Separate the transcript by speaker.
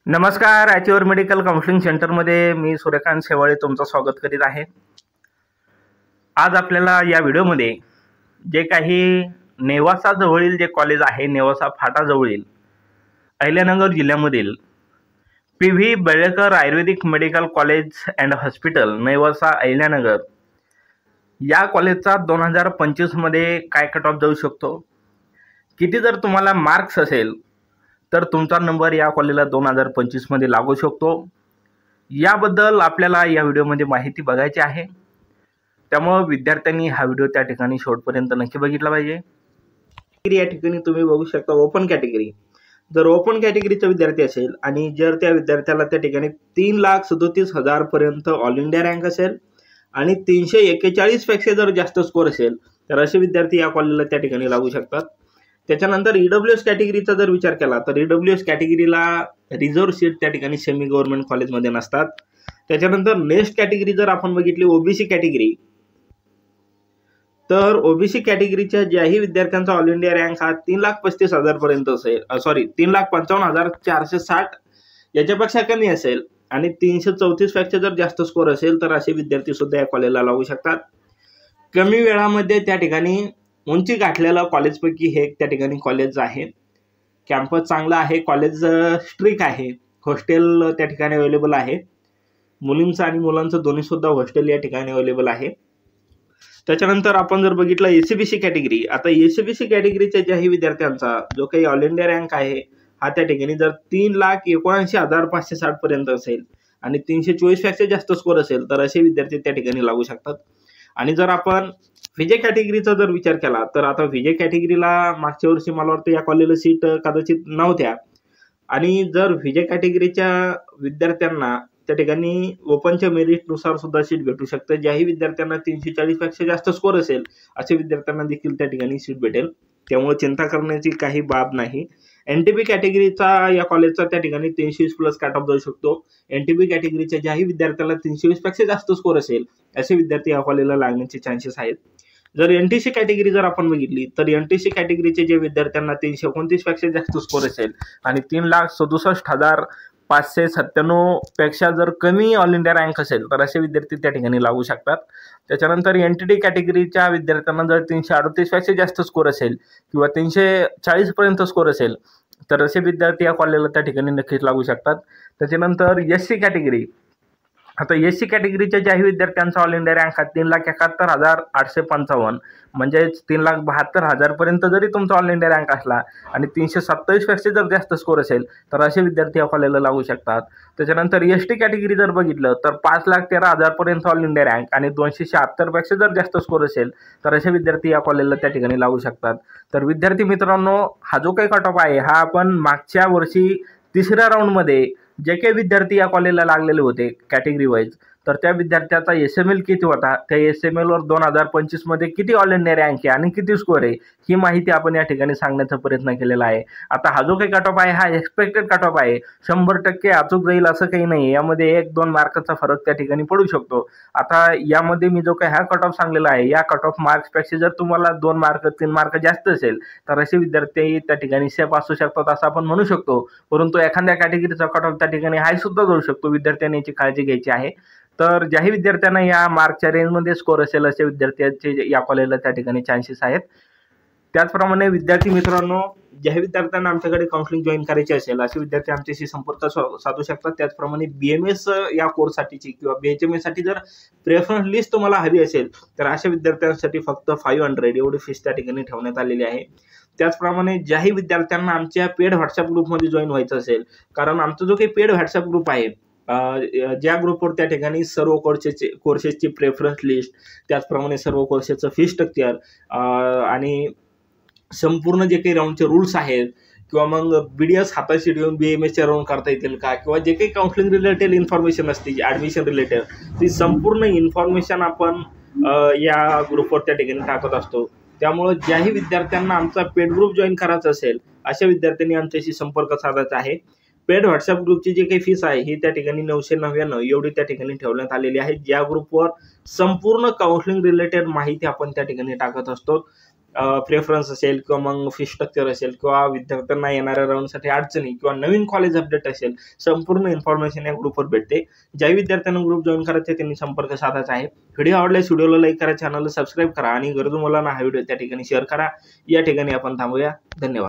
Speaker 1: नमस्कार. ॲच्युअर medical counselling सेंटरमध्ये मी सूर्यकांत शेवाळे तुमचं स्वागत करीत आहे. आज आपल्याला या व्हिडिओमध्ये जे काही नेवासा जवळील जे कॉलेज आहे, नेवासा फाटाजवळील अहिल्यानगर जिल्ह्यामधील PV Belekar Ayurvedic medical college and hospital Nevasa Ahilyanagar या कॉलेजचा 2025 मध्ये काय कट ऑफ जाऊ शकतो, किती जर तुम्हाला मार्क्स असेल तर तुमचा नंबर या कॉलेजला 2025 मध्ये लागू शकतो. याबद्दल आपल्याला या व्हिडिओमध्ये माहिती बघायची आहे, त्यामुळे विद्यार्थ्यांनी हा व्हिडिओ त्या ठिकाणी शेवटपर्यंत नक्की बघितला पाहिजे. या ठिकाणी तुम्ही बघू शकता ओपन कॅटेगरी. जर ओपन कॅटेगरीचा विद्यार्थी असेल आणि जर त्या विद्यार्थ्याला त्या ठिकाणी 3,37,000 पर्यंत ऑल इंडिया रँक असेल आणि 341 पेक्षा जर जास्त स्कोर असेल तर असे विद्यार्थी या कॉलेजला त्या ठिकाणी लागू शकतात. त्याच्यानंतर EWS कॅटेगरीचा जर विचार केला तर EWS कॅटेगरीला रिझर्व्ह सीट त्या ठिकाणी सेमी गव्हर्नमेंट कॉलेजमध्ये नसतात. त्याच्यानंतर नेक्स्ट कॅटेगरी जर आपण बघितली OBC कॅटेगरी, तर OBC कॅटेगरीच्या ज्याही विद्यार्थ्यांचा ऑल इंडिया रँक हा 3,35,000 पर्यंत असेल, 3,55,460 याच्यापेक्षा कमी असेल आणि 334 पेक्षा जर जास्त स्कोर असेल तर असे विद्यार्थी सुद्धा या कॉलेजला लागू शकतात. कमी वेळामध्ये त्या ठिकाणी उंची गाठलेलं कॉलेजपैकी हे त्या ठिकाणी कॉलेज आहे. कॅम्पस चांगला आहे, कॉलेज स्ट्रिक आहे, हॉस्टेल त्या ठिकाणी अवेलेबल आहे. मुलींचं आणि मुलांचं दोन्ही सुद्धा हॉस्टेल या ठिकाणी अवेलेबल आहे. त्याच्यानंतर आपण जर बघितलं ACBC कॅटेगरी, आता ACBC कॅटेगरीच्या ज्याही विद्यार्थ्यांचा जो काही ऑल इंडिया रँक आहे हा त्या ठिकाणी जर 3,79,560 पर्यंत असेल आणि 324 पेक्षा जास्त स्कोर असेल तर असे विद्यार्थी त्या ठिकाणी लागू शकतात. आणि जर आपण VJ कॅटेगरीचा जर विचार केला तर आता VJ कॅटेगरीला मागच्या वर्षी मला वाटतं या कॉलेजला सीट कदाचित नव्हत्या आणि जर VJ कॅटेगरीच्या विद्यार्थ्यांना त्या ठिकाणी ओपनच्या मेरिटनुसार सुद्धा सीट भेटू शकते. ज्याही विद्यार्थ्यांना 340 पेक्षा जास्त स्कोर असेल अशा विद्यार्थ्यांना देखील त्या ठिकाणी सीट भेटेल, त्यामुळे चिंता करण्याची काही बाब नाही. NTB कॅटेगरीचा या कॉलेजचा त्या ठिकाणी 320 प्लस कट ऑफ जाऊ शकतो. NTB कॅटेगरीच्या ज्याही विद्यार्थ्याला 320 पेक्षा जास्त स्कोर असेल असे विद्यार्थी या कॉलेजला लागण्याचे चान्सेस आहेत. जर NTC कॅटेगरी जर आपण बघितली तर NTC कॅटेगरीचे जे विद्यार्थ्यांना 329 पेक्षा जास्त स्कोर असेल आणि 3,67,597 पेक्षा जर कमी ऑल इंडिया रँक असेल तर असे विद्यार्थी त्या ठिकाणी लागू शकतात. त्याच्यानंतर NTD कॅटेगरीच्या विद्यार्थ्यांना जर 338 पेक्षा जास्त स्कोर असेल किंवा 340 पर्यंत स्कोर असेल तर असे विद्यार्थी या कॉलेजला त्या ठिकाणी नक्कीच लागू शकतात. त्याच्यानंतर SC कॅटेगरी, आता SC कॅटेगरीच्या ज्याही विद्यार्थ्यांचा ऑल इंडिया रँक हा 3,71,855 म्हणजेच 3,72,000 पर्यंत जरी तुमचा ऑल इंडिया रँक असला आणि 327 पेक्षा जर जास्त स्कोर असेल तर असे विद्यार्थी या कॉलेजला लागू शकतात. त्याच्यानंतर ST कॅटेगरी जर बघितलं तर 5,13,000 पर्यंत ऑल इंडिया रँक आणि 276 पेक्षा जर जास्त स्कोर असेल तर असे विद्यार्थी या कॉलेजला त्या ठिकाणी लागू शकतात. तर विद्यार्थी मित्रांनो, हा जो काही कट ऑफ आहे हा आपण मागच्या वर्षी तिसऱ्या राऊंडमध्ये जे काही विद्यार्थी या कॉलेजला लागलेले होते कॅटेगरी वाईज, तर त्या विद्यार्थ्याचा SML किती होता, त्या SML वर 2025 मध्ये किती ऑल इंडिया रँक आहे आणि किती स्कोर आहे ही माहिती आपण या ठिकाणी सांगण्याचा प्रयत्न केलेला आहे. आता हा जो काही कट ऑफ आहे हा एक्सपेक्टेड कट ऑफ आहे, 100% अचूक जाईल असं काही नाही. यामध्ये 1-2 मार्काचा फरक त्या ठिकाणी पडू शकतो. आता यामध्ये मी जो काही हा कट ऑफ सांगलेला आहे या कट ऑफ मार्क्सपेक्षा जर तुम्हाला 2 मार्क 3 मार्क जास्त असेल तर असे विद्यार्थी त्या ठिकाणी सेफ असू शकतात असं आपण म्हणू शकतो. परंतु एखाद्या कॅटेगरीचा कट ऑफ त्या ठिकाणी हाय सुद्धा जाऊ शकतो. विद्यार्थ्यांनी याची काळजी घ्यायची आहे. तर ज्याही विद्यार्थ्यांना या मार्कच्या रेंजमध्ये स्कोर असेल असे विद्यार्थ्यांचे या कॉलेजला त्या ठिकाणी चान्सेस आहेत. त्याचप्रमाणे विद्यार्थी मित्रांनो, ज्याही विद्यार्थ्यांना आमच्याकडे काउन्सिलिंग जॉईन करायची असेल असे विद्यार्थी आमच्याशी संपर्क साधू शकतात. त्याचप्रमाणे BMS या कोर्ससाठीची किंवा BHMS साठी जर प्रेफरन्स लिस्ट तुम्हाला हवी असेल तर अशा विद्यार्थ्यांसाठी फक्त 500 एवढी फीस त्या ठिकाणी ठेवण्यात आलेली आहे. त्याचप्रमाणे ज्याही विद्यार्थ्यांना आमच्या पेड व्हॉट्सअप ग्रुपमध्ये जॉईन व्हायचं असेल, कारण आमचा जो काही पेड व्हॉट्सअप ग्रुप आहे ज्या ग्रुपवर त्या ठिकाणी सर्व कोर्सेसची प्रेफरन्स लिस्ट, त्याचप्रमाणे सर्व कोर्सेसचं फी स्ट्रक्चर आणि संपूर्ण जे काही राऊंडचे रूल्स आहेत किंवा मग BDS हाताशी ठेवून BMSच्या राऊंड करता येतील का किंवा जे काही काउन्सिलिंग रिलेटेड इन्फॉर्मेशन असते ॲडमिशन रिलेटेड ती संपूर्ण इन्फॉर्मेशन आपण या ग्रुपवर त्या ठिकाणी टाकत असतो. त्यामुळे ज्याही विद्यार्थ्यांना आमचा पेड ग्रुप जॉईन करायचा असेल अशा विद्यार्थ्यांनी आमच्याशी संपर्क साधायचा आहे. पेड व्हॉट्सअप ग्रुपची जी काही फीस आहे ही त्या ठिकाणी 999 एवढी त्या ठिकाणी ठेवण्यात आलेली आहे. ज्या ग्रुपवर संपूर्ण काउन्सिलिंग रिलेटेड माहिती आपण त्या ठिकाणी टाकत असतो. प्रेफरन्स असेल किंवा मग फी स्ट्रक्चर असेल किंवा विद्यार्थ्यांना येणाऱ्या राऊंडसाठी अडचणी किंवा नवीन कॉलेज अपडेट असेल, संपूर्ण इन्फॉर्मेशन या ग्रुपवर भेटते. ज्या विद्यार्थ्यांना ग्रुप जॉईन करायचे त्यांनी संपर्क साधायचा आहे. व्हिडिओ आवडल्यास व्हिडिओला लाईक करा, चॅनलला सबस्क्राईब करा आणि गरजू मुलांना हा व्हिडिओ त्या ठिकाणी शेअर करा. या ठिकाणी आपण थांबूया. धन्यवाद.